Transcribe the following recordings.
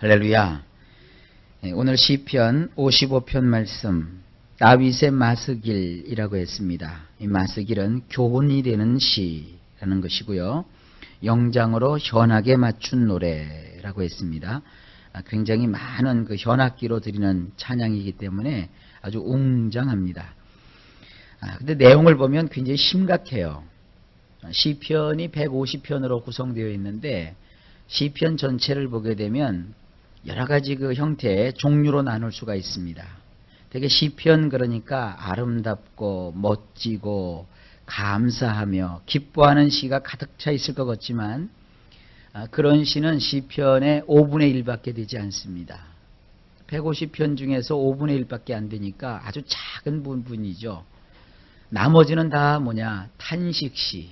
할렐루야. 오늘 시편 55편 말씀 다윗의 마스길이라고 했습니다. 이 마스길은 교훈이 되는 시라는 것이고요. 영장으로 현악에 맞춘 노래라고 했습니다. 굉장히 많은 그 현악기로 드리는 찬양이기 때문에 아주 웅장합니다. 근데 내용을 보면 굉장히 심각해요. 시편이 150편으로 구성되어 있는데 시편 전체를 보게 되면 여러 가지 그 형태의 종류로 나눌 수가 있습니다. 되게 시편 그러니까 아름답고 멋지고 감사하며 기뻐하는 시가 가득 차 있을 것 같지만 그런 시는 시편의 5분의 1밖에 되지 않습니다. 150편 중에서 5분의 1밖에 안 되니까 아주 작은 부분이죠. 나머지는 다 탄식시,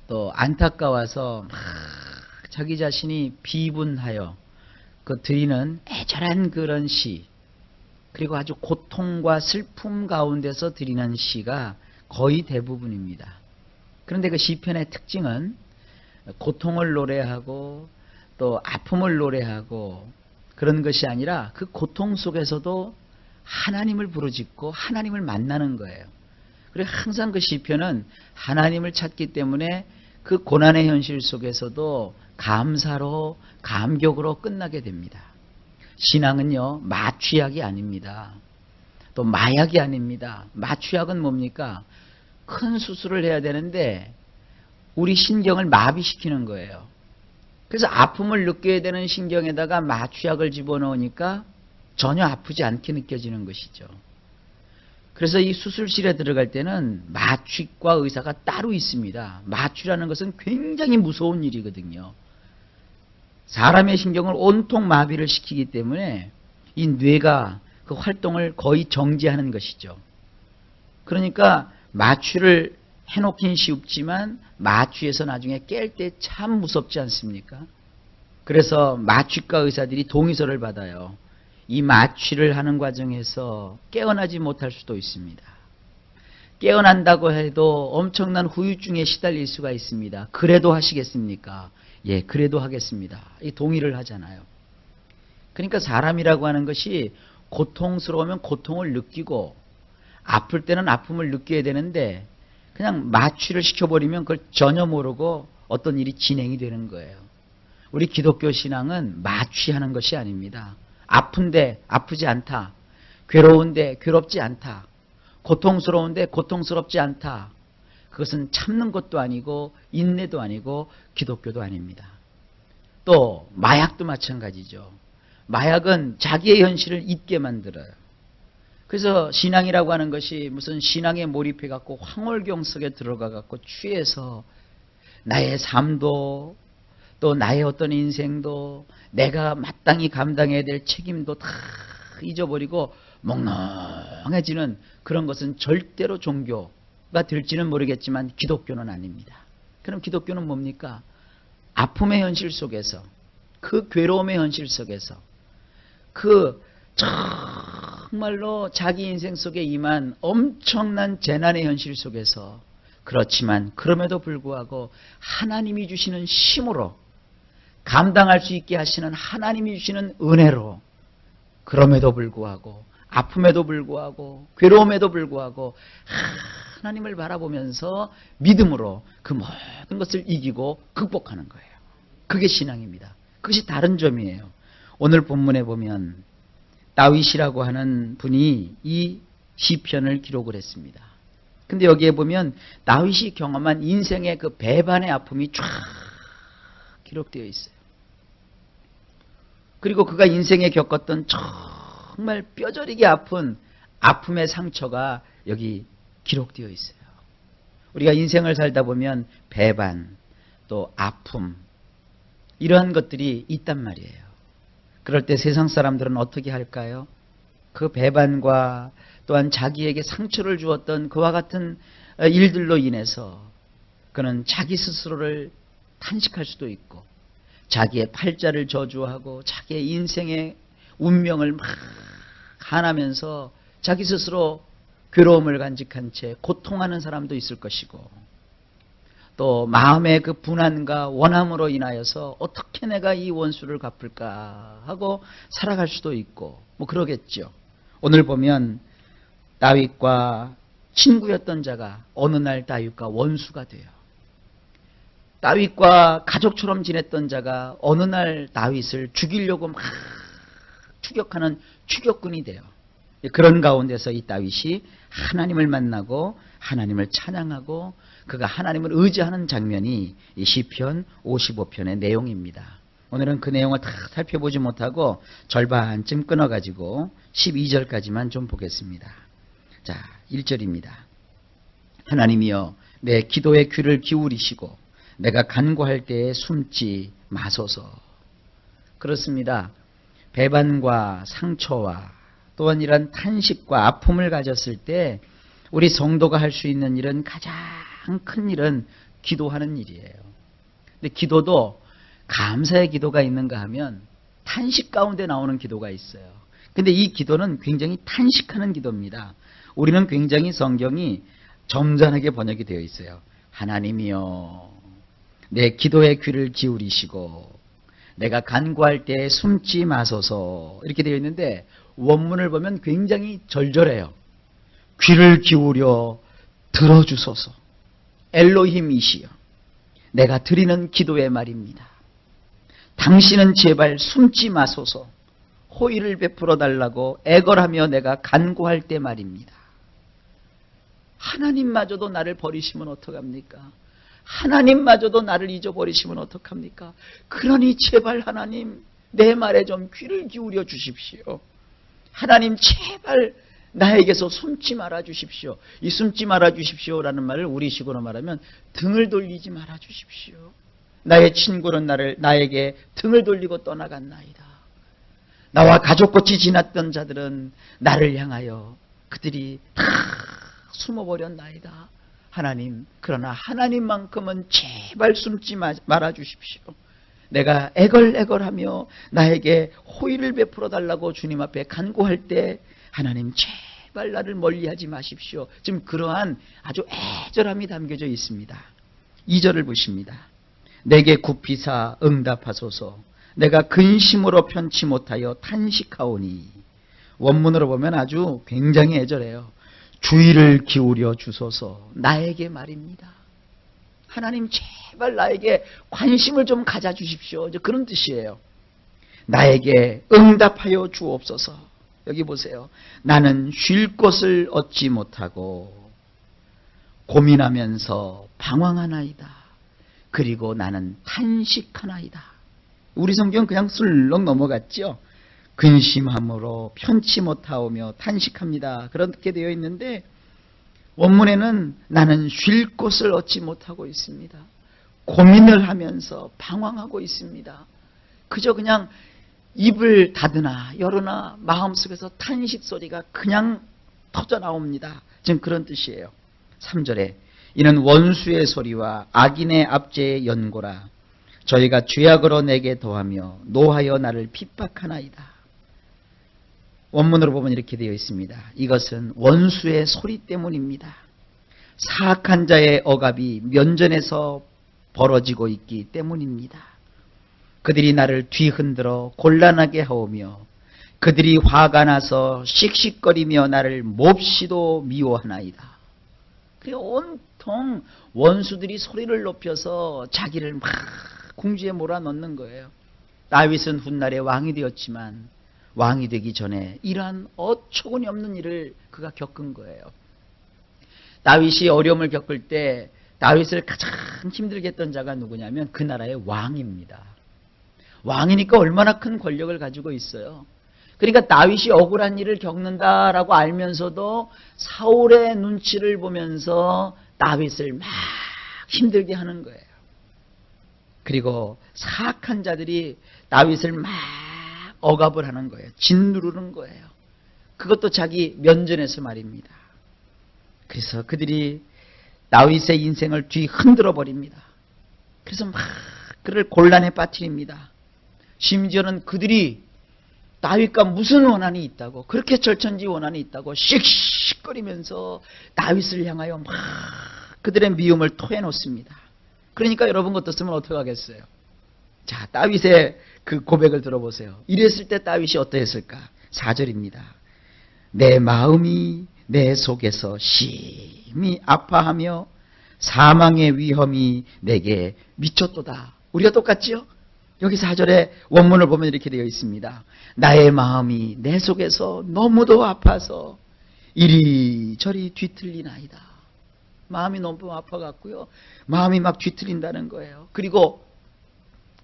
또 안타까워서 막 자기 자신이 비분하여 그 드리는 애절한 그런 시, 그리고 아주 고통과 슬픔 가운데서 드리는 시가 거의 대부분입니다. 그런데 그 시편의 특징은 고통을 노래하고 또 아픔을 노래하고 그런 것이 아니라 그 고통 속에서도 하나님을 부르짖고 하나님을 만나는 거예요. 그리고 항상 그 시편은 하나님을 찾기 때문에 그 고난의 현실 속에서도 감사로 감격으로 끝나게 됩니다. 신앙은요, 마취약이 아닙니다. 또 마약이 아닙니다. 마취약은 뭡니까? 큰 수술을 해야 되는데 우리 신경을 마비시키는 거예요. 그래서 아픔을 느껴야 되는 신경에다가 마취약을 집어넣으니까 전혀 아프지 않게 느껴지는 것이죠. 그래서 이 수술실에 들어갈 때는 마취과 의사가 따로 있습니다. 마취라는 것은 굉장히 무서운 일이거든요. 사람의 신경을 온통 마비를 시키기 때문에 이 뇌가 그 활동을 거의 정지하는 것이죠. 그러니까 마취를 해놓긴 쉽지만 마취에서 나중에 깰 때 참 무섭지 않습니까? 그래서 마취과 의사들이 동의서를 받아요. 이 마취를 하는 과정에서 깨어나지 못할 수도 있습니다. 깨어난다고 해도 엄청난 후유증에 시달릴 수가 있습니다. 그래도 하시겠습니까? 예, 그래도 하겠습니다. 이 동의를 하잖아요. 그러니까 사람이라고 하는 것이 고통스러우면 고통을 느끼고 아플 때는 아픔을 느껴야 되는데 그냥 마취를 시켜버리면 그걸 전혀 모르고 어떤 일이 진행이 되는 거예요. 우리 기독교 신앙은 마취하는 것이 아닙니다. 아픈데 아프지 않다. 괴로운데 괴롭지 않다. 고통스러운데 고통스럽지 않다. 그것은 참는 것도 아니고 인내도 아니고 기독교도 아닙니다. 또 마약도 마찬가지죠. 마약은 자기의 현실을 잊게 만들어요. 그래서 신앙이라고 하는 것이 무슨 신앙에 몰입해 갖고 황홀경 속에 들어가 갖고 취해서 나의 삶도 또 나의 어떤 인생도 내가 마땅히 감당해야 될 책임도 다 잊어버리고 멍멍해지는 그런 것은 절대로 종교가 될지는 모르겠지만 기독교는 아닙니다. 그럼 기독교는 뭡니까? 아픔의 현실 속에서, 그 괴로움의 현실 속에서, 그 정말로 자기 인생 속에 임한 엄청난 재난의 현실 속에서, 그렇지만 그럼에도 불구하고 하나님이 주시는 힘으로 감당할 수 있게 하시는 하나님이 주시는 은혜로, 그럼에도 불구하고 아픔에도 불구하고 괴로움에도 불구하고 하나님을 바라보면서 믿음으로 그 모든 것을 이기고 극복하는 거예요. 그게 신앙입니다. 그것이 다른 점이에요. 오늘 본문에 보면 다윗이라고 하는 분이 이 시편을 기록을 했습니다. 근데 여기에 보면 다윗이 경험한 인생의 그 배반의 아픔이 쫙 기록되어 있어요. 그리고 그가 인생에 겪었던 정말 뼈저리게 아픈 아픔의 상처가 여기 기록되어 있어요. 우리가 인생을 살다 보면 배반, 또 아픔, 이러한 것들이 있단 말이에요. 그럴 때 세상 사람들은 어떻게 할까요? 그 배반과 또한 자기에게 상처를 주었던 그와 같은 일들로 인해서 그는 자기 스스로를 탄식할 수도 있고 자기의 팔자를 저주하고 자기의 인생의 운명을 막 한하면서 자기 스스로 괴로움을 간직한 채 고통하는 사람도 있을 것이고 또 마음의 그 분한과 원함으로 인하여서 어떻게 내가 이 원수를 갚을까 하고 살아갈 수도 있고 뭐 그러겠죠. 오늘 보면 다윗과 친구였던 자가 어느 날 다윗과 원수가 돼요. 다윗과 가족처럼 지냈던 자가 어느 날 다윗을 죽이려고 막 추격하는 추격군이 돼요. 그런 가운데서 이 다윗이 하나님을 만나고 하나님을 찬양하고 그가 하나님을 의지하는 장면이 이 시편 55편의 내용입니다. 오늘은 그 내용을 다 살펴보지 못하고 절반쯤 끊어가지고 12절까지만 좀 보겠습니다. 자, 1절입니다. 하나님이여 내 기도에 귀를 기울이시고 내가 간구할 때에 숨지 마소서. 그렇습니다. 배반과 상처와 또한 이런 탄식과 아픔을 가졌을 때 우리 성도가 할 수 있는 일은 가장 큰 일은 기도하는 일이에요. 근데 기도도 감사의 기도가 있는가 하면 탄식 가운데 나오는 기도가 있어요. 근데 이 기도는 굉장히 탄식하는 기도입니다. 우리는 굉장히 성경이 점잖하게 번역이 되어 있어요. 하나님이여 내 기도에 귀를 기울이시고 내가 간구할 때 숨지 마소서 이렇게 되어 있는데 원문을 보면 굉장히 절절해요. 귀를 기울여 들어주소서. 엘로힘이시여 내가 드리는 기도의 말입니다. 당신은 제발 숨지 마소서. 호의를 베풀어 달라고 애걸하며 내가 간구할 때 말입니다. 하나님마저도 나를 버리시면 어떡합니까? 하나님마저도 나를 잊어버리시면 어떡합니까? 그러니 제발 하나님 내 말에 좀 귀를 기울여 주십시오. 하나님 제발 나에게서 숨지 말아 주십시오. 이 숨지 말아 주십시오라는 말을 우리식으로 말하면 등을 돌리지 말아 주십시오. 나의 친구는 나에게 등을 돌리고 떠나갔나이다. 나와 가족같이 지났던 자들은 나를 향하여 그들이 다 숨어버렸나이다. 하나님, 그러나 하나님만큼은 제발 숨지 말아 주십시오. 내가 애걸애걸하며 나에게 호의를 베풀어 달라고 주님 앞에 간구할 때 하나님 제발 나를 멀리하지 마십시오. 지금 그러한 아주 애절함이 담겨져 있습니다. 2절을 보십니다. 내게 굽히사 응답하소서. 내가 근심으로 편치 못하여 탄식하오니. 원문으로 보면 아주 굉장히 애절해요. 주의를 기울여 주소서. 나에게 말입니다. 하나님 제발 나에게 관심을 좀 가져 주십시오. 그런 뜻이에요. 나에게 응답하여 주옵소서. 여기 보세요. 나는 쉴 곳을 얻지 못하고 고민하면서 방황하나이다. 그리고 나는 탄식하나이다. 우리 성경 그냥 슬렁 넘어갔죠. 근심함으로 편치 못하오며 탄식합니다. 그렇게 되어 있는데 원문에는 나는 쉴 곳을 얻지 못하고 있습니다. 고민을 하면서 방황하고 있습니다. 그저 그냥 입을 닫으나 열으나 마음속에서 탄식 소리가 그냥 터져 나옵니다. 지금 그런 뜻이에요. 3절에 이는 원수의 소리와 악인의 압제의 연고라. 저희가 죄악으로 내게 더하며 노하여 나를 핍박하나이다. 원문으로 보면 이렇게 되어 있습니다. 이것은 원수의 소리 때문입니다. 사악한 자의 억압이 면전에서 벌어지고 있기 때문입니다. 그들이 나를 뒤흔들어 곤란하게 하오며 그들이 화가 나서 씩씩거리며 나를 몹시도 미워하나이다. 온통 원수들이 소리를 높여서 자기를 막 궁지에 몰아넣는 거예요. 다윗은 훗날에 왕이 되었지만 왕이 되기 전에 이러한 어처구니 없는 일을 그가 겪은 거예요. 다윗이 어려움을 겪을 때 다윗을 가장 힘들게 했던 자가 누구냐면 그 나라의 왕입니다. 왕이니까 얼마나 큰 권력을 가지고 있어요. 그러니까 다윗이 억울한 일을 겪는다라고 알면서도 사울의 눈치를 보면서 다윗을 막 힘들게 하는 거예요. 그리고 사악한 자들이 다윗을 막 억압을 하는 거예요. 짓누르는 거예요. 그것도 자기 면전에서 말입니다. 그래서 그들이 다윗의 인생을 뒤흔들어 버립니다. 그래서 막 그를 곤란에 빠뜨립니다. 심지어는 그들이 다윗과 무슨 원한이 있다고, 그렇게 절천지 원한이 있다고 씩씩거리면서 다윗을 향하여 막 그들의 미움을 토해놓습니다. 그러니까 여러분 어떻으면 어떻게 하겠어요? 자, 다윗의 그 고백을 들어보세요. 이랬을 때 다윗이 어떠했을까? 4절입니다. 내 마음이 내 속에서 심히 아파하며 사망의 위험이 내게 미쳤도다. 우리가 똑같지요? 여기 4절에 원문을 보면 이렇게 되어 있습니다. 나의 마음이 내 속에서 너무도 아파서 이리저리 뒤틀리나이다. 마음이 너무 아파갖고요. 마음이 막 뒤틀린다는 거예요. 그리고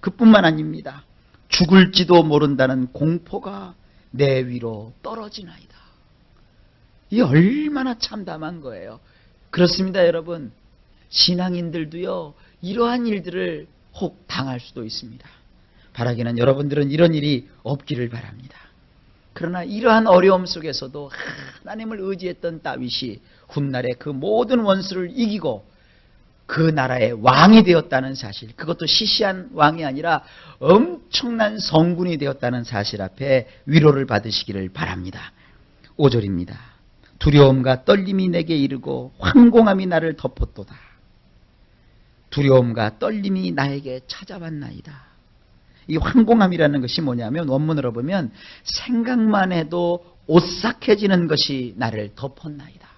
그뿐만 아닙니다. 죽을지도 모른다는 공포가 내 위로 떨어지나이다. 이 얼마나 참담한 거예요. 그렇습니다, 여러분. 신앙인들도요, 이러한 일들을 혹 당할 수도 있습니다. 바라기는 여러분들은 이런 일이 없기를 바랍니다. 그러나 이러한 어려움 속에서도 하나님을 의지했던 다윗이 훗날에 그 모든 원수를 이기고 그 나라의 왕이 되었다는 사실, 그것도 시시한 왕이 아니라 엄청난 성군이 되었다는 사실 앞에 위로를 받으시기를 바랍니다. 5절입니다. 두려움과 떨림이 내게 이르고 황공함이 나를 덮었도다. 두려움과 떨림이 나에게 찾아왔나이다. 이 황공함이라는 것이 뭐냐면 원문으로 보면 생각만 해도 오싹해지는 것이 나를 덮었나이다.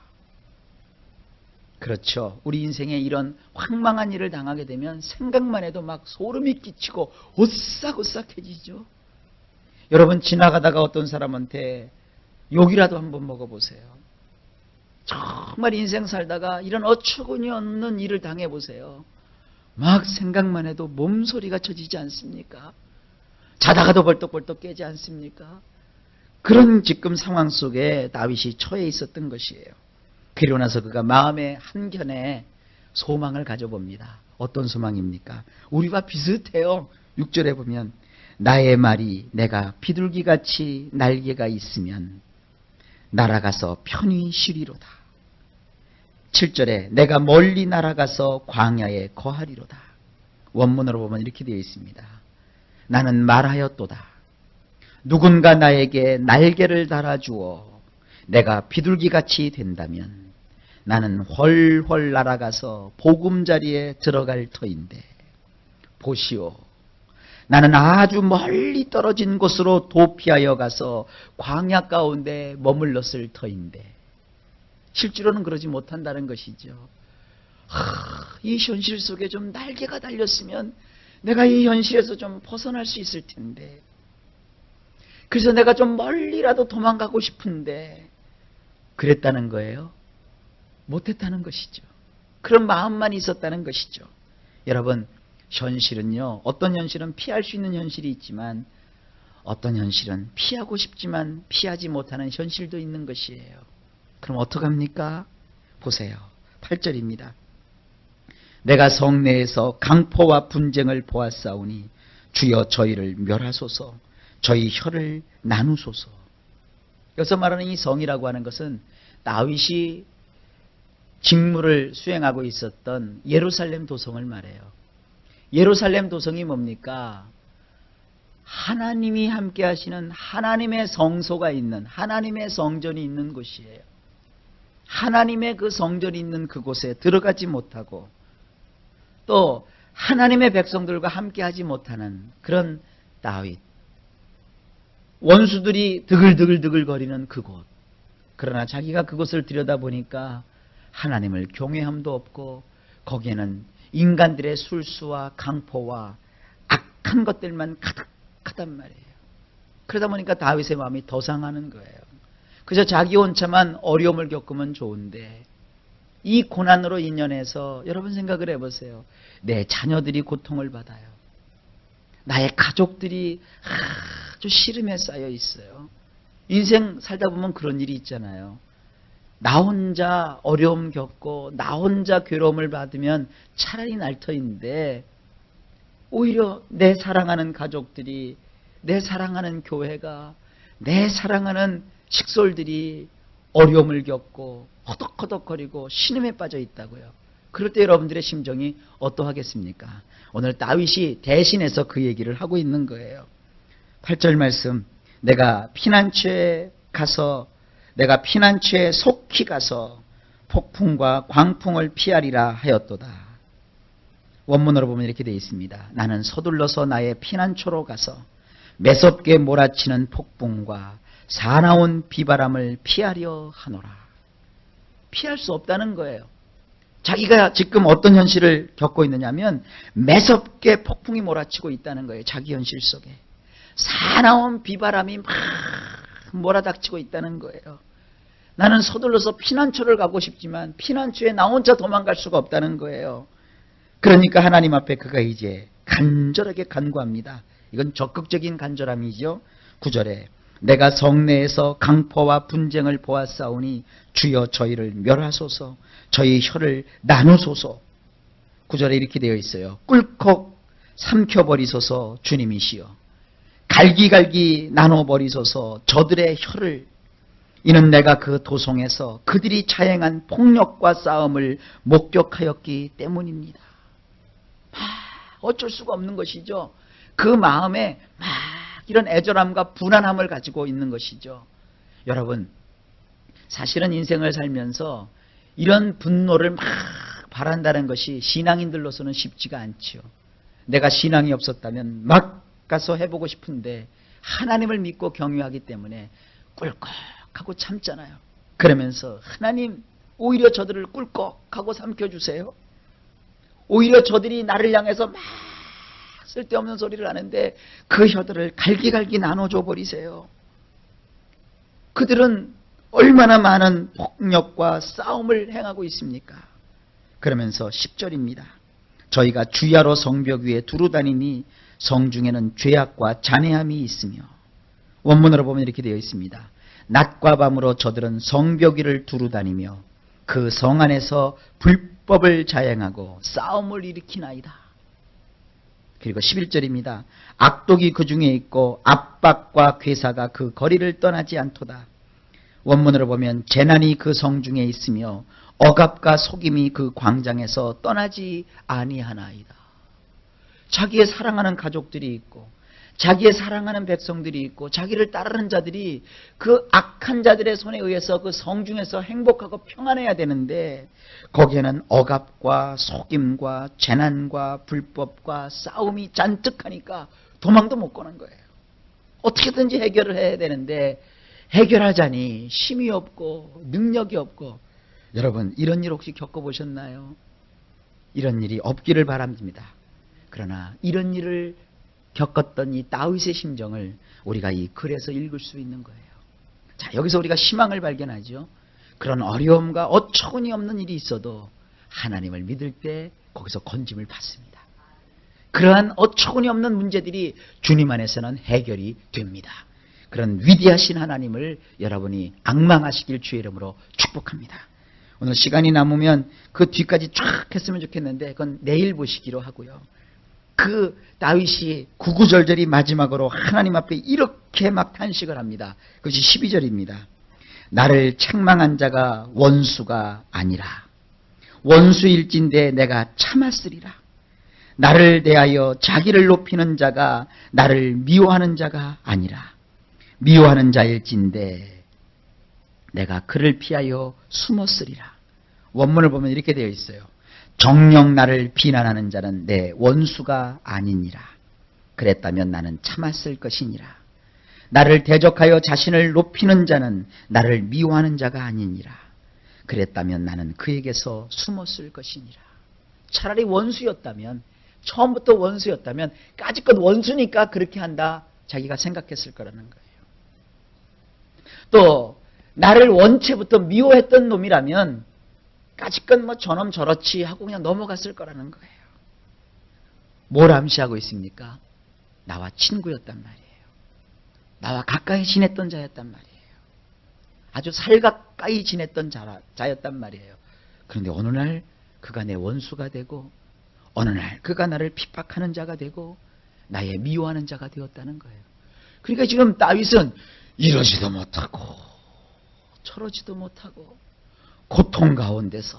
그렇죠. 우리 인생에 이런 황망한 일을 당하게 되면 생각만 해도 막 소름이 끼치고 오싹오싹해지죠. 여러분 지나가다가 어떤 사람한테 욕이라도 한번 먹어보세요. 정말 인생 살다가 이런 어처구니 없는 일을 당해보세요. 막 생각만 해도 몸소리가 쳐지지 않습니까? 자다가도 벌떡벌떡 깨지 않습니까? 그런 지금 상황 속에 다윗이 처해 있었던 것이에요. 그리고 나서 그가 마음의 한켠에 소망을 가져봅니다. 어떤 소망입니까? 우리와 비슷해요. 6절에 보면 나의 말이 내가 비둘기같이 날개가 있으면 날아가서 편히 쉬리로다. 7절에 내가 멀리 날아가서 광야에 거하리로다. 원문으로 보면 이렇게 되어 있습니다. 나는 말하였도다. 누군가 나에게 날개를 달아주어 내가 비둘기같이 된다면 나는 훨훨 날아가서 보금자리에 들어갈 터인데 보시오. 나는 아주 멀리 떨어진 곳으로 도피하여 가서 광야 가운데 머물렀을 터인데 실제로는 그러지 못한다는 것이죠. 이 현실 속에 좀 날개가 달렸으면 내가 이 현실에서 좀 벗어날 수 있을 텐데, 그래서 내가 좀 멀리라도 도망가고 싶은데 그랬다는 거예요. 못했다는 것이죠. 그런 마음만 있었다는 것이죠. 여러분, 현실은요, 어떤 현실은 피할 수 있는 현실이 있지만 어떤 현실은 피하고 싶지만 피하지 못하는 현실도 있는 것이에요. 그럼 어떡합니까? 보세요. 8절입니다. 내가 성내에서 강포와 분쟁을 보았사오니 주여 저희를 멸하소서, 저희 혀를 나누소서. 여기서 말하는 이 성이라고 하는 것은 다윗이 직무를 수행하고 있었던 예루살렘 도성을 말해요. 예루살렘 도성이 뭡니까? 하나님이 함께 하시는 하나님의 성소가 있는, 하나님의 성전이 있는 곳이에요. 하나님의 그 성전이 있는 그곳에 들어가지 못하고 또 하나님의 백성들과 함께 하지 못하는 그런 다윗, 원수들이 드글드글 거리는 그곳. 그러나 자기가 그곳을 들여다보니까 하나님을 경외함도 없고 거기에는 인간들의 술수와 강포와 악한 것들만 가득하단 말이에요. 그러다 보니까 다윗의 마음이 더 상하는 거예요. 그저 자기 혼자만 어려움을 겪으면 좋은데 이 고난으로 인연해서 여러분 생각을 해보세요. 내 자녀들이 고통을 받아요. 나의 가족들이 아주 시름에 쌓여 있어요. 인생 살다 보면 그런 일이 있잖아요. 나 혼자 어려움 겪고 나 혼자 괴로움을 받으면 차라리 날 터인데 오히려 내 사랑하는 가족들이, 내 사랑하는 교회가, 내 사랑하는 식솔들이 어려움을 겪고 허덕허덕거리고 신음에 빠져 있다고요. 그럴 때 여러분들의 심정이 어떠하겠습니까? 오늘 다윗이 대신해서 그 얘기를 하고 있는 거예요. 8절 말씀, 내가 피난처에 속히 가서 폭풍과 광풍을 피하리라 하였도다. 원문으로 보면 이렇게 되어 있습니다. 나는 서둘러서 나의 피난처로 가서 매섭게 몰아치는 폭풍과 사나운 비바람을 피하려 하노라. 피할 수 없다는 거예요. 자기가 지금 어떤 현실을 겪고 있느냐면 매섭게 폭풍이 몰아치고 있다는 거예요. 자기 현실 속에. 사나운 비바람이 막 몰아닥치고 있다는 거예요. 나는 서둘러서 피난처를 가고 싶지만 피난처에 나 혼자 도망갈 수가 없다는 거예요. 그러니까 하나님 앞에 그가 이제 간절하게 간구합니다. 이건 적극적인 간절함이죠. 9절에 내가 성내에서 강포와 분쟁을 보았사오니 주여 저희를 멸하소서, 저희 혀를 나누소서. 9절에 이렇게 되어 있어요. 꿀꺽 삼켜버리소서 주님이시여, 갈기갈기 나눠버리소서 저들의 혀를. 이는 내가 그 도성에서 그들이 자행한 폭력과 싸움을 목격하였기 때문입니다. 어쩔 수가 없는 것이죠. 그 마음에 막 이런 애절함과 분안함을 가지고 있는 것이죠. 여러분, 사실은 인생을 살면서 이런 분노를 막 바란다는 것이 신앙인들로서는 쉽지가 않죠. 내가 신앙이 없었다면 막 가서 해보고 싶은데 하나님을 믿고 경유하기 때문에 꿀꺽하고 참잖아요. 그러면서 하나님, 오히려 저들을 꿀꺽하고 삼켜주세요. 오히려 저들이 나를 향해서 막 쓸데없는 소리를 하는데 그 혀들을 갈기갈기 나눠줘 버리세요. 그들은 얼마나 많은 폭력과 싸움을 행하고 있습니까? 그러면서 10절입니다. 저희가 주야로 성벽 위에 두루 다니니 성중에는 죄악과 잔해함이 있으며. 원문으로 보면 이렇게 되어 있습니다. 낮과 밤으로 저들은 성벽 위를 두루 다니며 그 성 안에서 불법을 자행하고 싸움을 일으키나이다. 그리고 11절입니다. 악독이 그 중에 있고 압박과 괴사가 그 거리를 떠나지 않도다. 원문으로 보면 재난이 그 성중에 있으며 억압과 속임이 그 광장에서 떠나지 아니하나이다. 자기의 사랑하는 가족들이 있고 자기의 사랑하는 백성들이 있고 자기를 따르는 자들이 그 악한 자들의 손에 의해서 그 성중에서 행복하고 평안해야 되는데 거기에는 억압과 속임과 재난과 불법과 싸움이 잔뜩하니까 도망도 못 가는 거예요. 어떻게든지 해결을 해야 되는데 해결하자니 힘이 없고 능력이 없고. 여러분, 이런 일 혹시 겪어보셨나요? 이런 일이 없기를 바랍니다. 그러나 이런 일을 겪었던 이 다윗의 심정을 우리가 이 글에서 읽을 수 있는 거예요. 자, 여기서 우리가 희망을 발견하죠. 그런 어려움과 어처구니 없는 일이 있어도 하나님을 믿을 때 거기서 건짐을 받습니다. 그러한 어처구니 없는 문제들이 주님 안에서는 해결이 됩니다. 그런 위대하신 하나님을 여러분이 앙망하시길 주의 이름으로 축복합니다. 오늘 시간이 남으면 그 뒤까지 쫙 했으면 좋겠는데 그건 내일 보시기로 하고요. 그 다윗이 구구절절히 마지막으로 하나님 앞에 이렇게 막 탄식을 합니다. 그것이 12절입니다. 나를 책망한 자가 원수가 아니라 원수일진데 내가 참았으리라. 나를 대하여 자기를 높이는 자가 나를 미워하는 자가 아니라 미워하는 자일진데 내가 그를 피하여 숨었으리라. 원문을 보면 이렇게 되어 있어요. 정녕 나를 비난하는 자는 내 원수가 아니니라. 그랬다면 나는 참았을 것이니라. 나를 대적하여 자신을 높이는 자는 나를 미워하는 자가 아니니라. 그랬다면 나는 그에게서 숨었을 것이니라. 차라리 원수였다면, 처음부터 원수였다면 까짓것 원수니까 그렇게 한다 자기가 생각했을 거라는 거예요. 또 나를 원체부터 미워했던 놈이라면 까짓것 뭐 저놈 저렇지 하고 그냥 넘어갔을 거라는 거예요. 뭘 암시하고 있습니까? 나와 친구였단 말이에요. 나와 가까이 지냈던 자였단 말이에요. 아주 살가까이 지냈던 자였단 말이에요. 그런데 어느 날 그가 내 원수가 되고 어느 날 그가 나를 핍박하는 자가 되고 나의 미워하는 자가 되었다는 거예요. 그러니까 지금 다윗은 이러지도 못하고 저러지도 못하고 고통 가운데서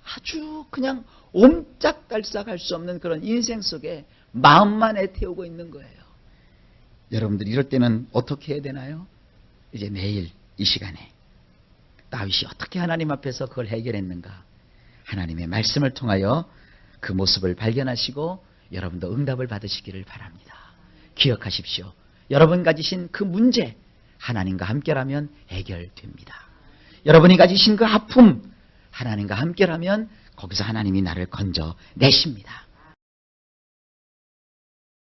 아주 그냥 옴짝달싹할 수 없는 그런 인생 속에 마음만 애태우고 있는 거예요. 여러분들 이럴 때는 어떻게 해야 되나요? 이제 내일 이 시간에 다윗이 어떻게 하나님 앞에서 그걸 해결했는가? 하나님의 말씀을 통하여 그 모습을 발견하시고 여러분도 응답을 받으시기를 바랍니다. 기억하십시오. 여러분 가지신 그 문제 하나님과 함께라면 해결됩니다. 여러분이 가지신 그 아픔 하나님과 함께라면 거기서 하나님이 나를 건져내십니다.